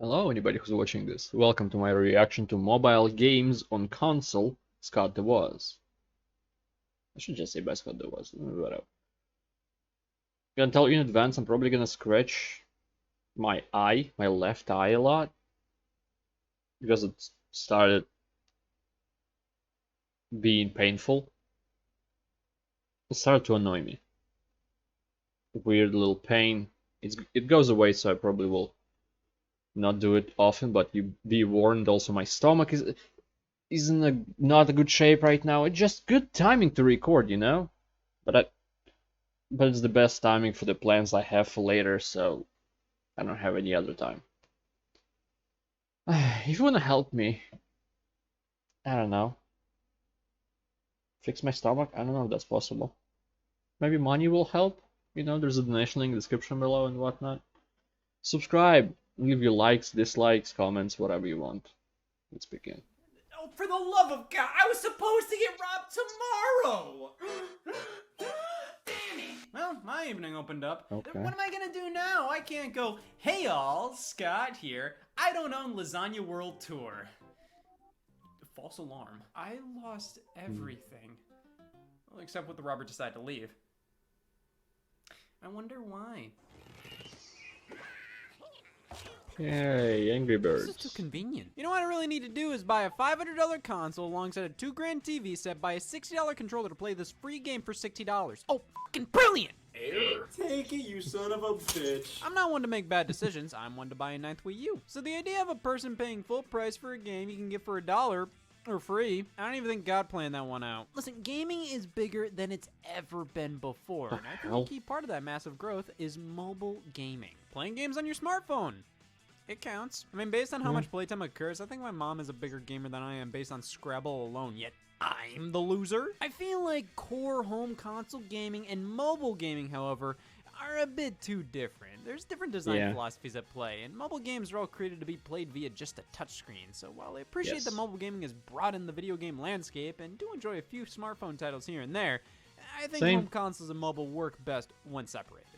Hello, anybody who's watching this. Welcome to my reaction to mobile games on console, Scott the Was. I should just say by Scott the Was, whatever. Gonna tell you in advance, I'm probably gonna scratch my left eye a lot, because it started being painful. It started to annoy me. Weird little pain. It goes away, so I probably will not do it often, but you be warned. Also, my stomach is in not a good shape right now. It's just good timing to record, you know? But but it's the best timing for the plans I have for later, so I don't have any other time. If you wanna help me, I don't know, fix my stomach, I don't know if that's possible. Maybe money will help? You know, there's a donation link in the description below and whatnot. Subscribe, leave your likes, dislikes, comments, whatever you want. Let's begin. Oh, for the love of God, I was supposed to get robbed tomorrow! Damn it! Well, my evening opened up. Okay. What am I gonna do now? I can't go, hey all, Scott here. I don't own Lasagna World Tour. False alarm. I lost everything. Well, except what the robber decided to leave. I wonder why. Yay, Angry Birds. This is too convenient. You know what I really need to do is buy a $500 console alongside a $2,000 TV set, buy a $60 controller to play this free game for $60. Oh, fucking brilliant! Error. Take it, you son of a bitch. I'm not one to make bad decisions, I'm one to buy a ninth Wii U. So the idea of a person paying full price for a game you can get for $1 or free, I don't even think God planned that one out. Listen, gaming is bigger than it's ever been before, and I think a key part of that massive growth is mobile gaming. Playing games on your smartphone. It counts. I mean, based on how much playtime occurs, I think my mom is a bigger gamer than I am based on Scrabble alone, yet I'm the loser. I feel like core home console gaming and mobile gaming, however, are a bit too different. There's different design philosophies at play, and mobile games are all created to be played via just a touchscreen. So while I appreciate that mobile gaming has broadened the video game landscape and do enjoy a few smartphone titles here and there, I think home consoles and mobile work best when separated.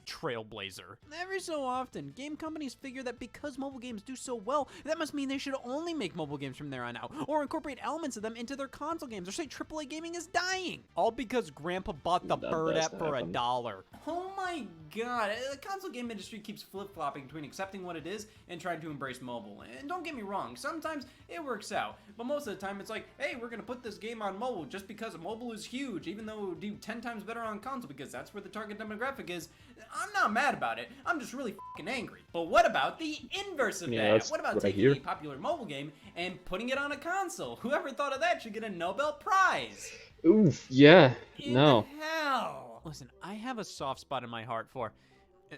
Trailblazer. Every so often, game companies figure that because mobile games do so well, that must mean they should only make mobile games from there on out, or incorporate elements of them into their console games, or say AAA gaming is dying. All because Grandpa bought the Bird app for $1. Oh my god, the console game industry keeps flip-flopping between accepting what it is and trying to embrace mobile. And don't get me wrong, sometimes it works out, but most of the time it's like, hey, we're gonna put this game on mobile just because mobile is huge, even though it would do 10 times better on console because that's where the target demographic is. I'm not mad about it, I'm just really fucking angry. But what about the inverse of that? What about taking a popular mobile game and putting it on a console? Whoever thought of that should get a Nobel Prize. Oof, yeah, In hell. Listen, I have a soft spot in my heart for,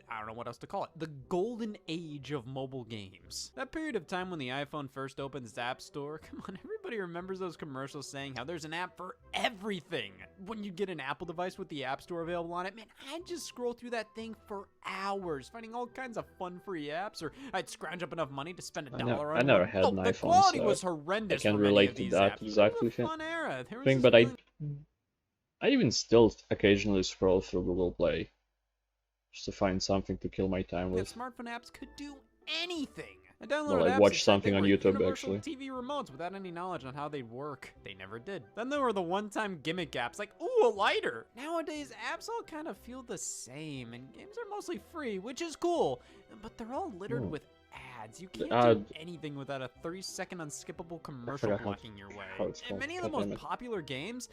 I don't know what else to call it, the golden age of mobile games. That period of time when the iPhone first opened its app store, come on, everybody remembers those commercials saying how there's an app for everything. When you get an Apple device with the app store available on it, man, I'd just scroll through that thing for hours, finding all kinds of fun free apps, or I'd scrounge up enough money to spend $1 on one. I never had an the iPhone, quality so was horrendous. I can for many relate of to these that apps. exactly. It was a fun era. There was Thing, but I even still occasionally scroll through Google Play just to find something to kill my time with. Smartphone apps could do anything. I downloaded Well, I apps watched that said something they on were YouTube, universal actually. TV remotes without any knowledge on how they'd work. They never did. Then there were the one-time gimmick apps like, ooh, a lighter. Nowadays, apps all kind of feel the same, and games are mostly free, which is cool, but they're all littered with ads. You can't do anything without a 30-second unskippable commercial blocking your way. And many of the most popular games,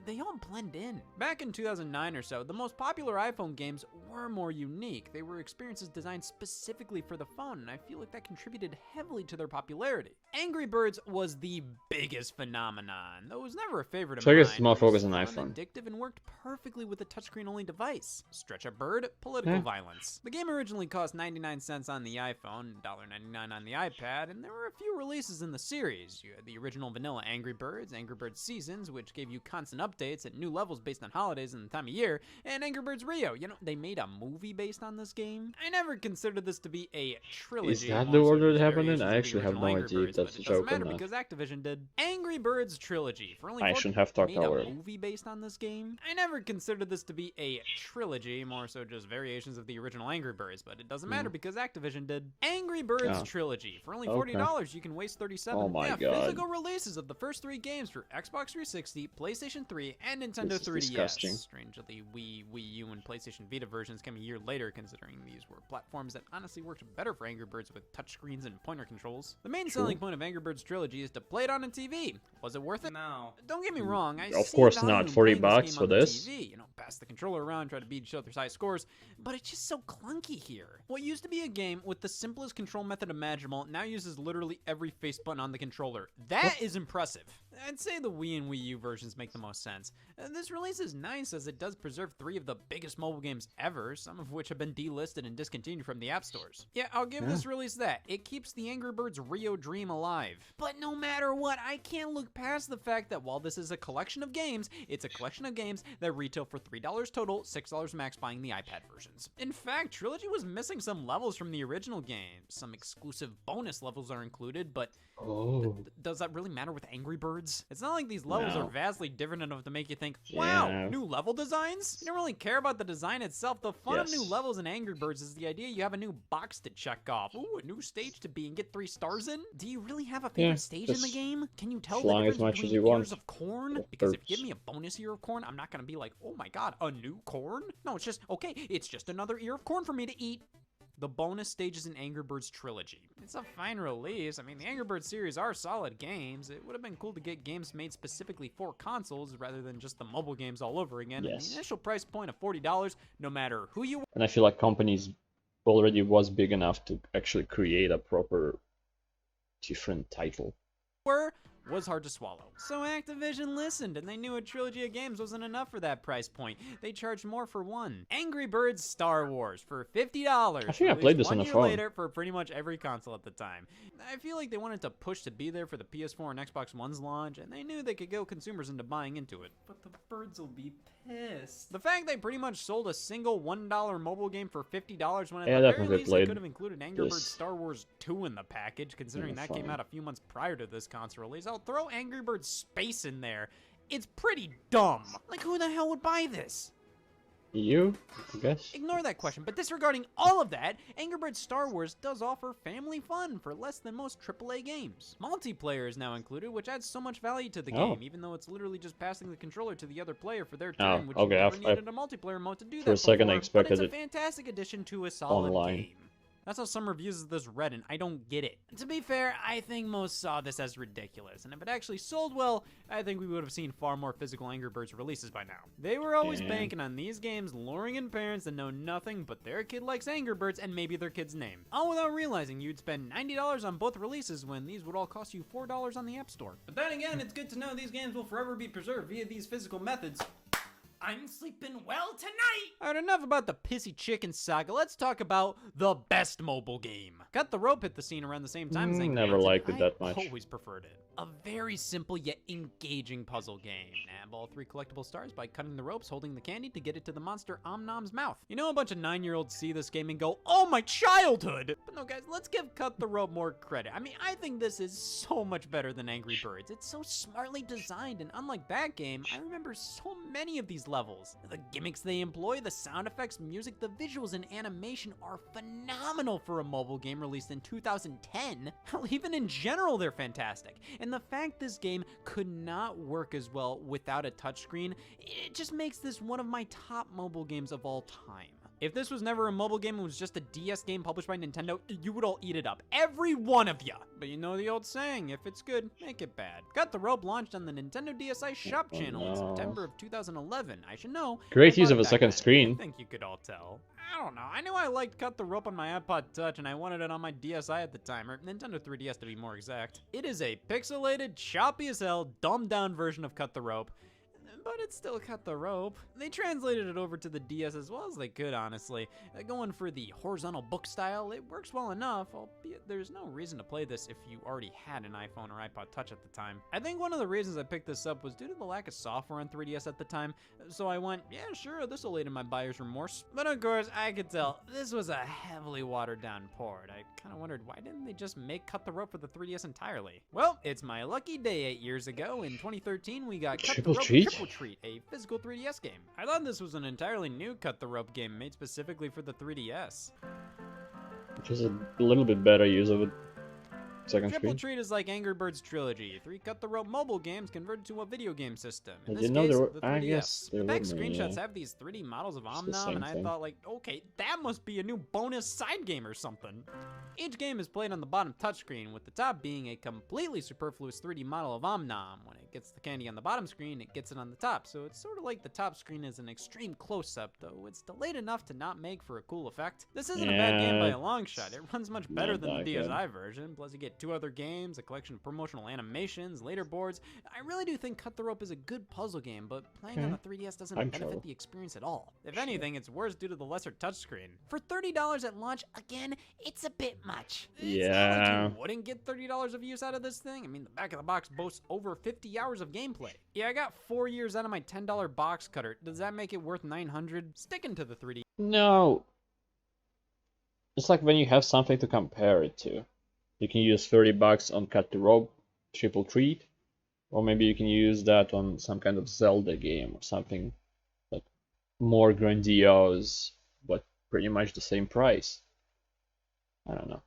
they all blend in. Back in 2009 or so, the most popular iPhone games were more unique. They were experiences designed specifically for the phone, and I feel like that contributed heavily to their popularity. Angry Birds was the biggest phenomenon, though it was never a favorite of mine. So I guess it's more focused on iPhone. Addictive and worked perfectly with a touchscreen-only device. Stretch a bird, political violence. The game originally cost 99 cents on the iPhone, $1.99 on the iPad, and there were a few releases in the series. You had the original vanilla Angry Birds, Angry Birds Seasons, which gave you constant updates and new levels based on holidays and the time of year, and Angry Birds Rio. You know, they made a movie based on this game. I never considered this to be a trilogy. Is that the more so order it just happened in? variations I of the actually have original no Angry idea if Birds, that's but a it doesn't joke or matter not. because Activision did. Angry Birds Trilogy. For only I shouldn't have talked made a already. movie based on this game. I never considered this to be a trilogy, more so just variations of the original Angry Birds, but it doesn't matter because Activision did. Angry Birds Oh. Trilogy. For only Okay. $40, you can waste 37. Oh my yeah, God. Physical releases of the first 3 games for Xbox 360, PlayStation 3, and Nintendo This is 3DS. disgusting. Strangely, Wii U, and PlayStation Vita versions came a year later, considering these were platforms that honestly worked better for Angry Birds with touchscreens and pointer controls. The main selling point of Angry Birds Trilogy is to play it on a TV. Was it worth it? No. Don't get me wrong, I Of see course value not. in 40 playing bucks this game for on the this? TV, you know, pass the controller around, try to beat each other's high scores, but it's just so clunky here. What used to be a game with the simplest control method imaginable now uses literally every face button on the controller. That is impressive. I'd say the Wii and Wii U versions make the most sense. This release is nice as it does preserve 3 of the biggest mobile games ever, some of which have been delisted and discontinued from the app stores. Yeah, I'll give this release that. It keeps the Angry Birds Rio dream alive. But no matter what, I can't look past the fact that while this is a collection of games, it's a collection of games that retail for $3 total, $6 max buying the iPad versions. In fact, Trilogy was missing some levels from the original game. Some exclusive bonus levels are included, but Oh. does that really matter with Angry Birds? It's not like these levels No. are vastly different enough to make you think, wow, Yeah. new level designs? You don't really care about the design itself. The fun of new Yes. levels in Angry Birds is the idea you have a new box to check off. Ooh, a new stage to be and get 3 stars in? Do you really have a favorite Yeah, stage in the just game? Can you tell the flying as difference much as between you want. ears of corn? Or Because if you give birds. me a bonus ear of corn, I'm not gonna be like, oh my god, a new corn? No, it's just, okay, it's just another ear of corn for me to eat. The bonus stages in Angry Birds Trilogy. It's a fine release. I mean, the Angry Birds series are solid games. It would have been cool to get games made specifically for consoles rather than just the mobile games all over again. And Yes. the initial price point of $40, no matter who you And I feel like companies already was big enough to actually create a proper different title. were, was hard to swallow. So Activision listened, and they knew a trilogy of games wasn't enough for that price point. They charged more for one. Angry Birds Star Wars for $50. I think I released played this 1 on the year phone. later for pretty much every console at the time. I feel like they wanted to push to be there for the PS4 and Xbox One's launch, and they knew they could go consumers into buying into it. But the birds will be pissed. The fact they pretty much sold a single $1 mobile game for $50 when at Yeah, the very definitely least they played could have included Angry Birds this. Star Wars 2 in the package, considering Yeah, that came fine. out a few months prior to this console release. I'll throw Angry Birds Space in there. It's pretty dumb. Like, who the hell would buy this? You, I guess. Ignore that question, but disregarding all of that, Angry Birds Star Wars does offer family fun for less than most AAA games. Multiplayer is now included, which adds so much value to the Oh. game, even though it's literally just passing the controller to the other player for their Oh, turn, which okay, you never I- needed a multiplayer mode to do for that a second I before, but it's expected a it fantastic addition to a solid online. game. That's how some reviews of this read, and I don't get it. To be fair, I think most saw this as ridiculous, and if it actually sold well, I think we would have seen far more physical Angry Birds releases by now. They were always Damn. banking on these games luring in parents that know nothing but their kid likes Angry Birds and maybe their kid's name. All without realizing you'd spend $90 on both releases when these would all cost you $4 on the App Store. But then again, it's good to know these games will forever be preserved via these physical methods. I'm sleeping well tonight! Alright, enough about the pissy chicken saga. Let's talk about the best mobile game. Cut the Rope hit the scene around the same time as Angry Never Birds, and liked it that much. I always preferred it. A very simple yet engaging puzzle game. Nab all 3 collectible stars by cutting the ropes, holding the candy to get it to the monster Om Nom's mouth. You know, a bunch of 9-year-olds see this game and go, oh, my childhood! But no, guys, let's give Cut the Rope more credit. I mean, I think this is so much better than Angry Birds. It's so smartly designed, and unlike that game, I remember so many of these levels. The gimmicks they employ, the sound effects, music, the visuals, and animation are phenomenal for a mobile game released in 2010. Hell, even in general, they're fantastic. And the fact this game could not work as well without a touchscreen, it just makes this one of my top mobile games of all time. If this was never a mobile game and was just a DS game published by Nintendo, you would all eat it up. Every one of you. But you know the old saying, if it's good, make it bad. Cut the Rope launched on the Nintendo DSi Shop channel in no. September of 2011. I should know. Great I use bought of it a back second then. screen. I think you could all tell. I don't know. I knew I liked Cut the Rope on my iPod Touch, and I wanted it on my DSi at the time, or Nintendo 3DS to be more exact. It is a pixelated, choppy as hell, dumbed down version of Cut the Rope. but it still cut the rope. They translated it over to the DS as well as they could, honestly. Going for the horizontal book style, it works well enough, albeit there's no reason to play this if you already had an iPhone or iPod Touch at the time. I think one of the reasons I picked this up was due to the lack of software on 3DS at the time, so I went, yeah, sure, this will aid in my buyer's remorse. But of course, I could tell this was a heavily watered down port. I kind of wondered, why didn't they just make Cut the Rope for the 3DS entirely? Well, it's my lucky day 8 years ago. In 2013, we got Cut the Rope Triple Treat, a physical 3DS game. I thought this was an entirely new Cut the Rope game made specifically for the 3DS. Which is a little bit better use of it. Second Triple screen. Treat is like Angry Birds Trilogy, 3 Cut the Rope mobile games converted to a video game system. I In this didn't know case, there were. the I 3DS. guess The there back were many, screenshots yeah. have these 3D models of It's the Omnom, same and I thing. thought, like, okay, that must be a new bonus side game or something. Each game is played on the bottom touchscreen, with the top being a completely superfluous 3D model of Omnom. When it gets the candy on the bottom screen, it gets it on the top, so it's sort of like the top screen is an extreme close-up, though it's delayed enough to not make for a cool effect. This isn't a bad game by a long shot. It runs much better Not than the that good. DSi version, plus you get 2 other games, a collection of promotional animations, leaderboards. I really do think Cut the Rope is a good puzzle game, but playing on the 3DS doesn't I'm benefit sure. the experience at all. If anything, it's worse due to the lesser touchscreen. For $30 at launch, again, it's a bit much. It's not like Yeah. you wouldn't get $30 of use out of this thing. I mean, the back of the box boasts over 50 hours of gameplay. Yeah, I got 4 years out of my $10 box cutter. Does that make it worth $900? Sticking to the 3D. No. It's like when you have something to compare it to. You can use $30 on Cut the Rope, Triple Treat, or maybe you can use that on some kind of Zelda game or something like more grandiose, but pretty much the same price. I don't know.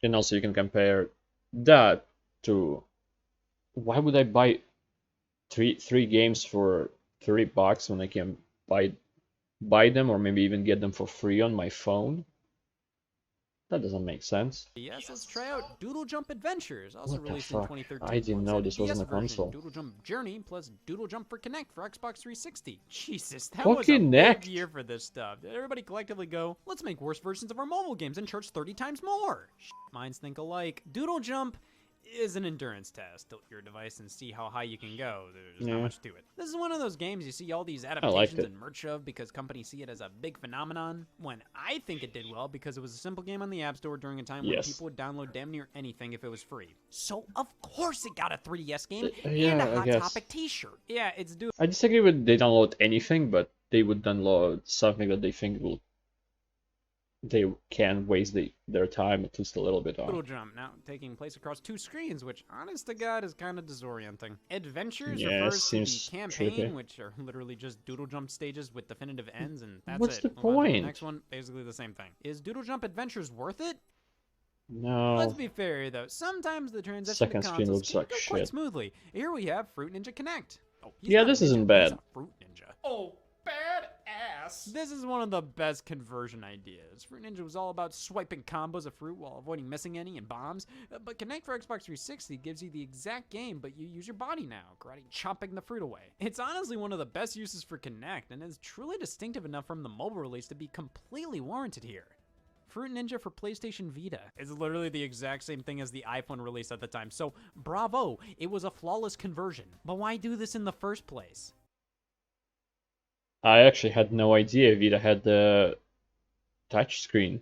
And also you can compare that to why would I buy three games for $30 when I can buy them or maybe even get them for free on my phone? That doesn't make sense. Yes, let's try out Doodle Jump Adventures, also What the released in fuck? 2013. I didn't know alongside this the wasn't DS a version, console. Doodle Jump Journey plus Doodle Jump for Kinect for Xbox 360. Jesus, that was a big Kinect? year for this stuff. Did everybody collectively go, let's make worse versions of our mobile games and charge 30 times more? Minds think alike. Doodle Jump is an endurance test. Tilt your device and see how high you can go. There's not Yeah. much to it. This is one of those games you see all these liked adaptations it. and merch of because companies see it as a big phenomenon, when I think it did well because it was a simple game on the App Store during a time when Yes. people would download damn near anything if it was free. So of course it got a 3DS game Yeah, and a I Hot guess. Topic t-shirt. Yeah, it's doing I disagree with they download anything, but they would download something that they think they can waste their time at least a little bit Doodle on. Jump, now taking place across 2 screens, which, honest to God, is kind of disorienting. Adventures Yeah, refers to seems the campaign, tricky. which are literally just Doodle Jump stages with definitive ends, and that's What's it. the Move on to the point? next one, basically the same thing. Is Doodle Jump Adventures worth it? No. Let's be fair, though. Sometimes the transition Second to screen consoles looks can like go quite shit. smoothly. Here we have Fruit Ninja Connect. Oh, he's Yeah, not a this isn't ninja, bad. He's a Fruit Ninja. Oh, badass. This is one of the best conversion ideas. Fruit Ninja was all about swiping combos of fruit while avoiding missing any and bombs, but Connect for Xbox 360 gives you the exact game, but you use your body now, karate chopping the fruit away. It's honestly one of the best uses for Connect, and is truly distinctive enough from the mobile release to be completely warranted here. Fruit Ninja for PlayStation Vita is literally the exact same thing as the iPhone release at the time, so bravo, it was a flawless conversion. But why do this in the first place? I actually had no idea Vita had the touch screen.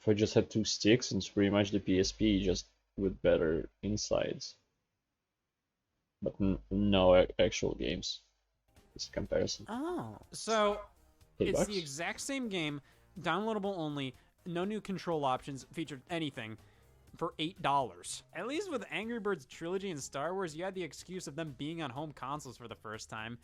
If I just had 2 sticks, it's pretty much the PSP, just with better insides. But no actual games. This comparison. Oh. So, $8 it's the exact same game, downloadable only, no new control options, featured anything, for $8. At least with Angry Birds Trilogy and Star Wars, you had the excuse of them being on home consoles for the first time.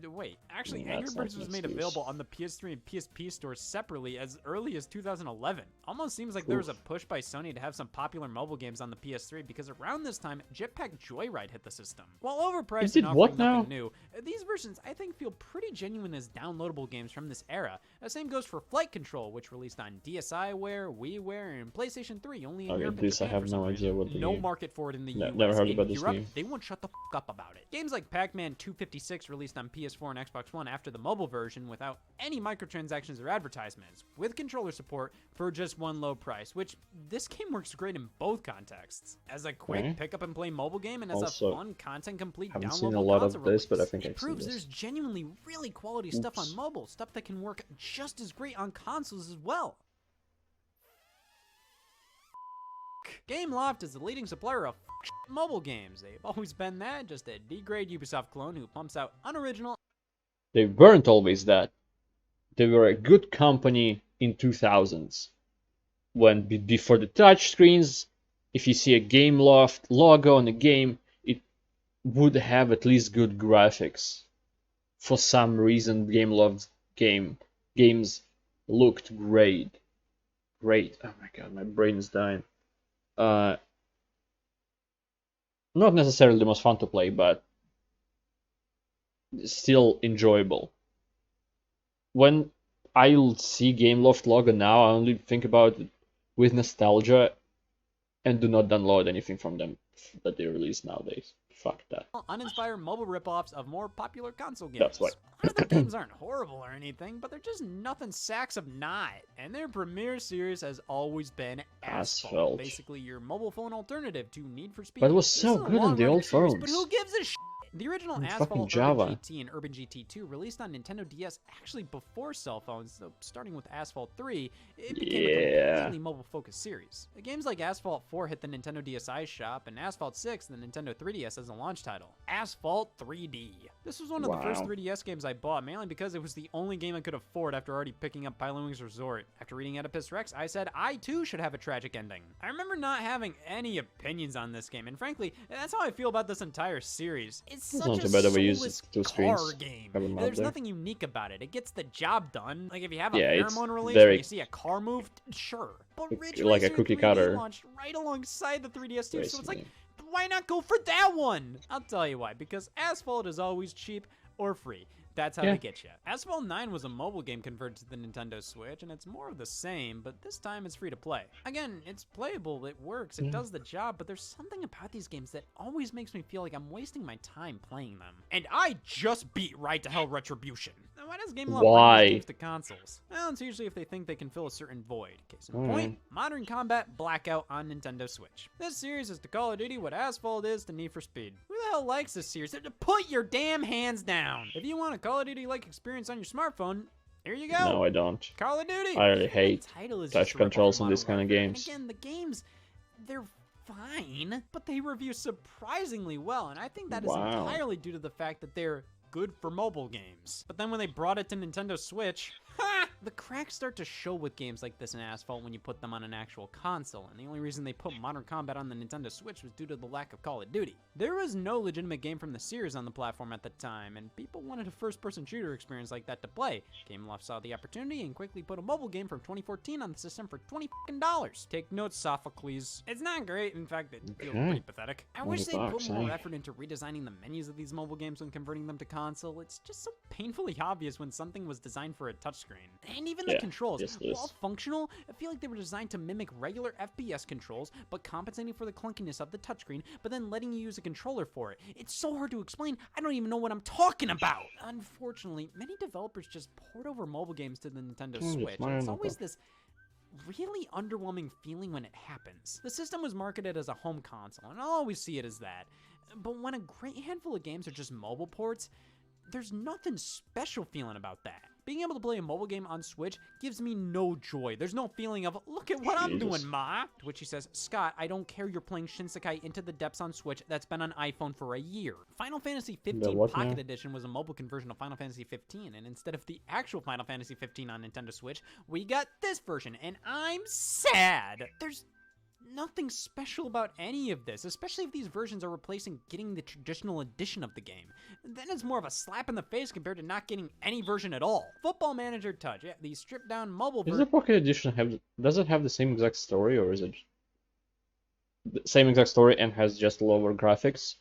Wait, actually, That's Angry not Birds an was made excuse. available on the PS3 and PSP stores separately as early as 2011. Almost seems like there was a push by Sony to have some popular mobile games on the PS3 because around this time, Jetpack Joyride hit the system. While overpriced did and offering what nothing now? new, these versions I think feel pretty genuine as downloadable games from this era. The same goes for Flight Control, which released on DSiWare, WiiWare, and PlayStation 3 only in Okay, Europe and this I Japan have for no some idea reason. what the No game- market for it in the Ne- US. never heard In about this Europe, game. they won't shut the f*** up about it. Games like Pac-Man 256 released on PS PS4 and Xbox One after the mobile version without any microtransactions or advertisements, with controller support for just one low price, which this game works great in both contexts. As a quick pick up and play mobile game and as Also, a fun content complete haven't downloadable seen a lot console of this, but I release, think it I've seen proves this. there's genuinely really quality stuff on mobile, stuff that can work just as great on consoles as well. Gameloft is the leading supplier of mobile games. They've always been that, just a D-grade Ubisoft clone who pumps out unoriginal. They weren't always that. They were a good company in 2000s. When before the touchscreens, if you see a Gameloft logo on a game, it would have at least good graphics. For some reason, Gameloft games looked great. Great. Oh my god, my brain is dying. Not necessarily the most fun to play, but still enjoyable. When I see Gameloft logo now, I only think about it with nostalgia and do not download anything from them that they release nowadays. Fuck that. Uninspired mobile ripoffs of more popular console games. That's why. A lot of the games aren't horrible or anything, but they're just nothing sacks of not. And their premier series has always been Asphalt. Basically your mobile phone alternative to Need for Speed. But it was so good on the old series, phones. but who gives a shit? The original Asphalt, Java. Urban GT, and Urban GT2 released on Nintendo DS actually before cell phones, so starting with Asphalt 3, it became a completely mobile-focused series. Games like Asphalt 4 hit the Nintendo DSi shop, and Asphalt 6 the Nintendo 3DS as a launch title. Asphalt 3D. This was one of the first 3DS games I bought, mainly because it was the only game I could afford after already picking up Pilotwings Resort. After reading Oedipus Rex, I said I too should have a tragic ending. I remember not having any opinions on this game, and frankly, that's how I feel about this entire series. It's such a soulless car game. There's nothing unique about it. It gets the job done. Like if you have a pheromone release where you see a car move, sure. But Ridge like a Racer cookie 3D cutter launched right alongside the 3DS too, so it's like, why not go for that one? I'll tell you why. Because Asphalt is always cheap or free. That's how they get you. Asphalt 9 was a mobile game converted to the Nintendo Switch, and it's more of the same, but this time it's free to play. Again, it's playable, it works, it does the job, but there's something about these games that always makes me feel like I'm wasting my time playing them. And I just beat Right to Hell Retribution. Now, why does Gameloft bring these games to consoles? Well, it's usually if they think they can fill a certain void. Case in point, Modern Combat Blackout on Nintendo Switch. This series is to Call of Duty what Asphalt is to Need for Speed. Who the hell likes this series? Put your damn hands down! If you want to Call of Duty-like experience on your smartphone, here you go. No, I don't. Call of Duty. I really hate touch controls in this kind of games. And again, the games, they're fine, but they review surprisingly well, and I think that is entirely due to the fact that they're good for mobile games. But then when they brought it to Nintendo Switch, the cracks start to show with games like this in Asphalt when you put them on an actual console, and the only reason they put Modern Combat on the Nintendo Switch was due to the lack of Call of Duty. There was no legitimate game from the series on the platform at the time, and people wanted a first-person shooter experience like that to play. Gameloft saw the opportunity and quickly put a mobile game from 2014 on the system for $20. Take notes, Sophocles. It's not great, in fact, it feels pretty pathetic. I wish they put more effort into redesigning the menus of these mobile games when converting them to console. It's just so painfully obvious when something was designed for a touchscreen. And even the controls, while functional, I feel like they were designed to mimic regular FPS controls, but compensating for the clunkiness of the touchscreen, but then letting you use a controller for it. It's so hard to explain, I don't even know what I'm talking about! Unfortunately, many developers just port over mobile games to the Nintendo Switch, and it's always this really underwhelming feeling when it happens. The system was marketed as a home console, and I'll always see it as that. But when a great handful of games are just mobile ports, there's nothing special feeling about that. Being able to play a mobile game on Switch gives me no joy. There's no feeling of, look at what I'm doing, ma! To which he says, Scott, I don't care you're playing Shinsekai Into the Depths on Switch that's been on iPhone for a year. Final Fantasy 15 Pocket Edition was a mobile conversion of Final Fantasy 15, and instead of the actual Final Fantasy 15 on Nintendo Switch, we got this version, and I'm sad! There's nothing special about any of this, especially if these versions are replacing getting the traditional edition of the game. Then it's more of a slap in the face compared to not getting any version at all. Football Manager Touch, the stripped down mobile version. Does the Pocket Edition does it have the same exact story, or is it the same exact story and has just lower graphics?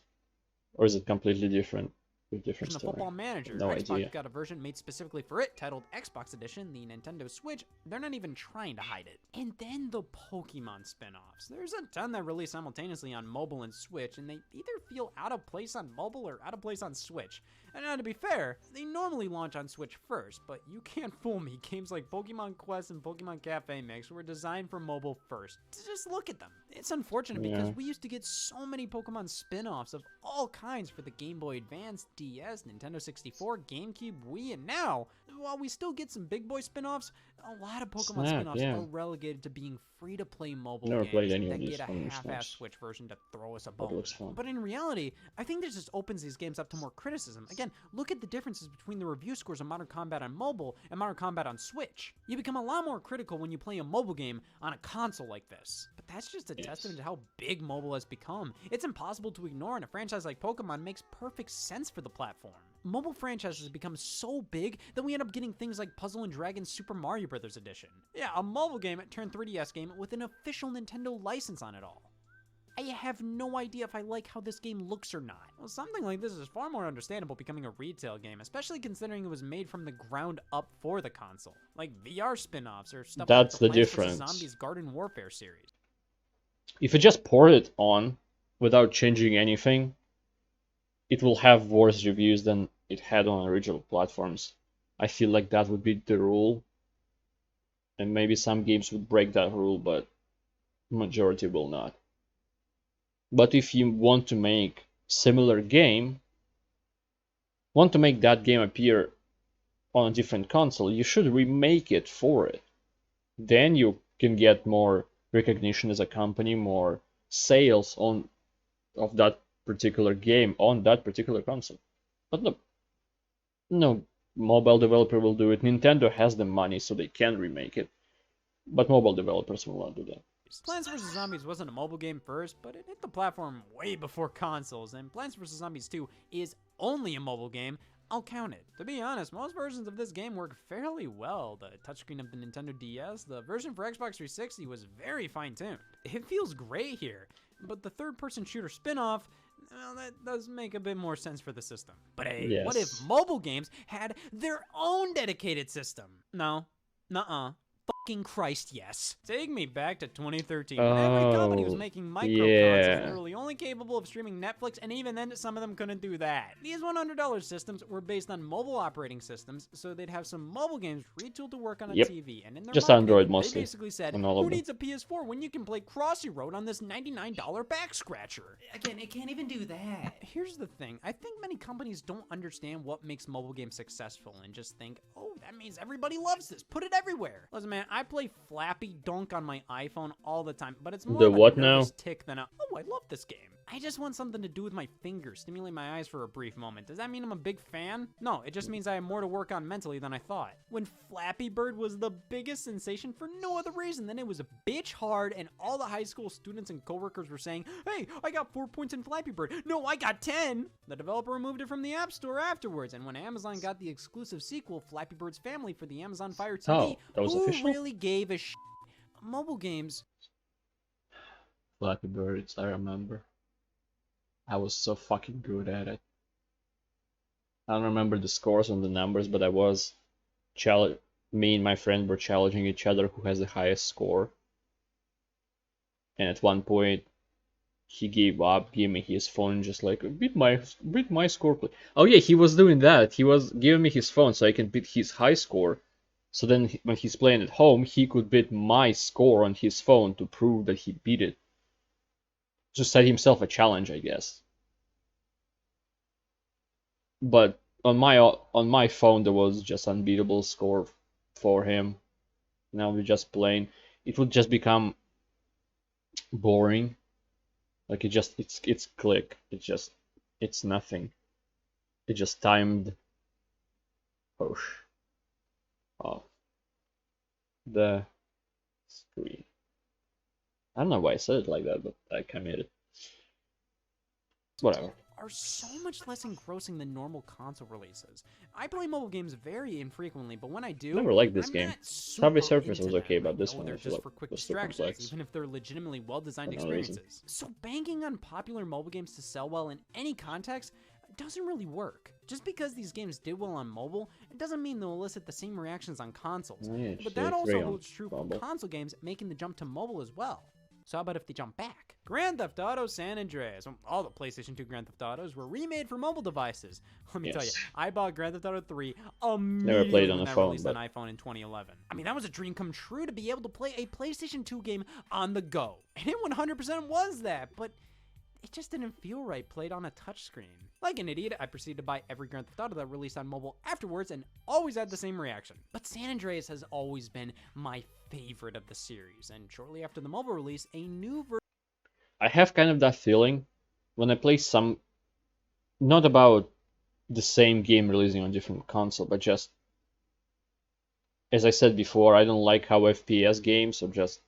Or is it completely different? Different of story. Football Manager. No Xbox idea. got a version made specifically for it, titled Xbox Edition. The Nintendo Switch, they're not even trying to hide it. And then the Pokemon spin-offs. There's a ton that release simultaneously on mobile and Switch, and they either feel out of place on mobile or out of place on Switch. And now, to be fair, they normally launch on Switch first, but you can't fool me. Games like Pokemon Quest and Pokemon Cafe Mix were designed for mobile first. Just look at them. It's unfortunate because we used to get so many Pokemon spin-offs of all kinds for the Game Boy Advance, DS, Nintendo 64, GameCube, Wii, and now, while we still get some big boy spin-offs, a lot of Pokemon spin-offs are relegated to being free-to-play mobile games that get a half-assed Switch version to throw us a bone. But in reality, I think this just opens these games up to more criticism. Again, look at the differences between the review scores of Modern Combat on mobile and Modern Combat on Switch. You become a lot more critical when you play a mobile game on a console like this. But that's just a testament to how big mobile has become. It's impossible to ignore, and a franchise like Pokemon makes perfect sense for the platform. Mobile franchises become so big that we end up getting things like Puzzle & Dragons Super Mario Bros. Edition. Yeah, a mobile game turned 3DS game with an official Nintendo license on it all. I have no idea if I like how this game looks or not. Well, something like this is far more understandable becoming a retail game, especially considering it was made from the ground up for the console. Like VR spin-offs or stuff like the Plants vs. Zombies Garden Warfare series. If you just port it on without changing anything, it will have worse reviews than it had on original platforms. I feel like that would be the rule. And maybe some games would break that rule, but majority will not. But if you want to make similar game, want to make that game appear on a different console, you should remake it for it. Then you can get more recognition as a company, more sales of that particular game on that particular console. But no mobile developer will do it. Nintendo has the money, so they can remake it. But mobile developers will not do that. Plants vs. Zombies wasn't a mobile game first, but it hit the platform way before consoles, and Plants vs. Zombies 2 is only a mobile game. I'll count it. To be honest, most versions of this game work fairly well. The touchscreen of the Nintendo DS, the version for Xbox 360 was very fine-tuned. It feels great here, but the third-person shooter spin-off, well, that does make a bit more sense for the system. But hey, what if mobile games had their own dedicated system? No. Nuh-uh. Fucking Christ, yes. Take me back to 2013 when every company was making micro-consoles and they were only capable of streaming Netflix, and even then some of them couldn't do that. These $100 systems were based on mobile operating systems, so they'd have some mobile games retooled to work on a TV, and in their just marketing, Android mostly. They basically said, who needs a PS4 when you can play Crossy Road on this $99 back scratcher? Again, it can't even do that. Here's the thing, I think many companies don't understand what makes mobile games successful and just think, oh, that means everybody loves this, put it everywhere. Listen, man, I play Flappy Dunk on my iPhone all the time, but it's more of a nervous tick than a, oh, I love this game. I just want something to do with my fingers, stimulate my eyes for a brief moment. Does that mean I'm a big fan? No, it just means I have more to work on mentally than I thought. When Flappy Bird was the biggest sensation for no other reason than it was a bitch hard, and all the high school students and coworkers were saying, hey, I got 4 points in Flappy Bird. No, I got 10. The developer removed it from the App Store afterwards, and when Amazon got the exclusive sequel, Flappy Bird's Family, for the Amazon Fire TV, who really gave a shit? Mobile games. Flappy Birds, I remember. I was so fucking good at it. I don't remember the scores and the numbers, but me and my friend were challenging each other who has the highest score. And at one point, he gave up, gave me his phone, just like, beat my score, please. Oh yeah, he was doing that. He was giving me his phone so I can beat his high score. So then when he's playing at home, he could beat my score on his phone to prove that he beat it. Just set himself a challenge, I guess. But on my phone there was just unbeatable score for him. Now we're just playing. It would just become boring. Like it's click. It's nothing. It just timed off the screen. I don't know why I said it like that, but I committed. Whatever. Are so much less engrossing than normal console releases. I play mobile games very infrequently, but when I do, never liked this game. Subway Surfers was okay, but this one they're just for quick distractions, even if they're legitimately well-designed experiences. So banking on popular mobile games to sell well in any context doesn't really work. Just because these games did well on mobile, it doesn't mean they'll elicit the same reactions on consoles. Oh, yeah, But GTA that also 3 on holds true for mobile. console games making the jump to mobile as well. So how about if they jump back? Grand Theft Auto San Andreas. All the PlayStation 2 Grand Theft Autos were remade for mobile devices. Let me tell you, Yes. I bought Grand Theft Auto 3 Never immediately played on when the that phone, released but on iPhone in 2011. I mean, that was a dream come true to be able to play a PlayStation 2 game on the go. And it 100% was that, but it just didn't feel right played on a touchscreen. Like an idiot, I proceeded to buy every Grand Theft Auto that released on mobile afterwards and always had the same reaction. But San Andreas has always been my favorite of the series, and shortly after the mobile release, a new version. I have kind of that feeling when I play some, not about the same game releasing on different console, but just, as I said before, I don't like how FPS games or just,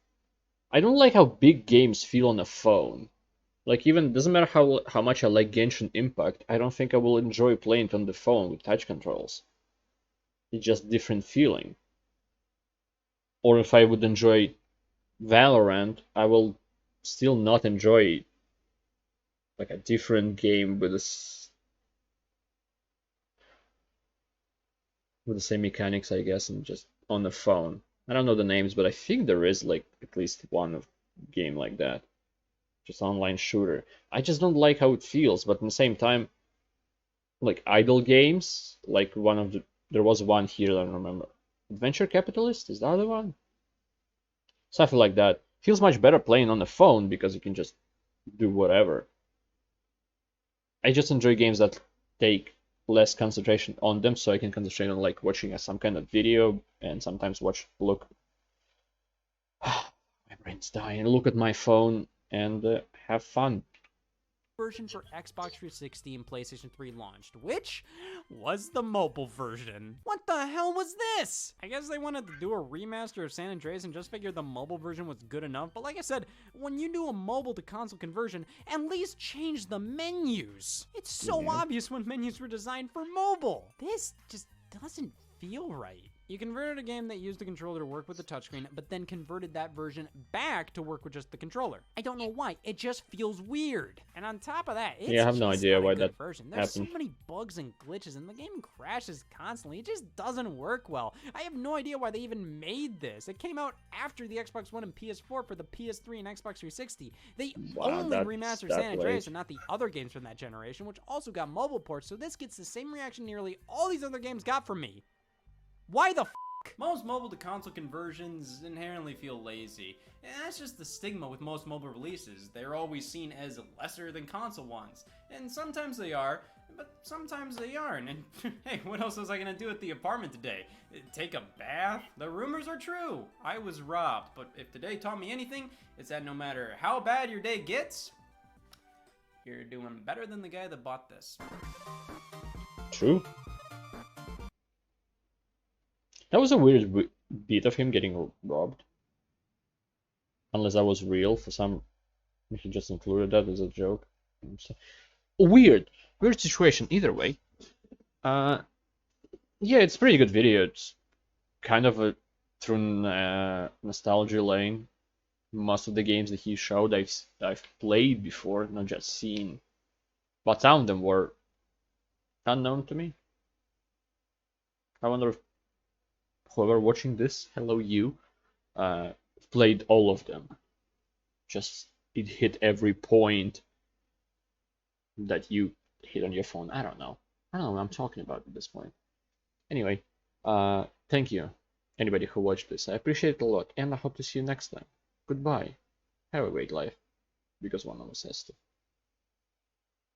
I don't like how big games feel on a phone. Like even, doesn't matter how much I like Genshin Impact, I don't think I will enjoy playing it on the phone with touch controls. It's just different feeling. Or if I would enjoy Valorant, I will still not enjoy like a different game with the same mechanics, I guess, and just on the phone. I don't know the names, but I think there is like at least one game like that. Just online shooter. I just don't like how it feels, but at the same time, like idle games, like there was one here that I don't remember. Adventure Capitalist, is that the one? Something like that. Feels much better playing on the phone because you can just do whatever. I just enjoy games that take less concentration on them, so I can concentrate on like watching some kind of video and sometimes look. My brain's dying. Look at my phone and have fun. Version for Xbox 360 and PlayStation 3 launched, which was the mobile version. What the hell was this? I guess they wanted to do a remaster of San Andreas and just figured the mobile version was good enough, but like I said, when you do a mobile to console conversion, at least change the menus. It's so obvious when menus were designed for mobile. This just doesn't feel right. You converted a game that used the controller to work with the touchscreen, but then converted that version back to work with just the controller. I don't know why, it just feels weird. And on top of that, it's Yeah, I have no just idea not a why good that version. There's so happened. many bugs and glitches, and the game crashes constantly. It just doesn't work well. I have no idea why they even made this. It came out after the Xbox One and PS4 for the PS3 and Xbox 360. They Wow, only that's remastered that San Andreas late. and not the other games from that generation, which also got mobile ports, so this gets the same reaction nearly all these other games got from me. Why the f***? Most mobile to console conversions inherently feel lazy, and that's just the stigma with most mobile releases. They're always seen as lesser than console ones, and sometimes they are, but sometimes they aren't. And hey, what else was I gonna do at the apartment today? Take a bath? The rumors are true. I was robbed, but if today taught me anything, it's that no matter how bad your day gets, you're doing better than the guy that bought this. True. That was a weird bit of him getting robbed. Unless that was real for some. He just included that as a joke. Weird situation. Either way. Yeah, it's a pretty good video. It's kind of a through nostalgia lane. Most of the games that he showed, I've played before, not just seen. But some of them were unknown to me. I wonder if whoever watching this, hello you, played all of them. Just it hit every point that you hit on your phone. I don't know what I'm talking about at this point. Anyway, thank you, anybody who watched this. I appreciate it a lot, and I hope to see you next time. Goodbye. Have a great life, because one of us has to.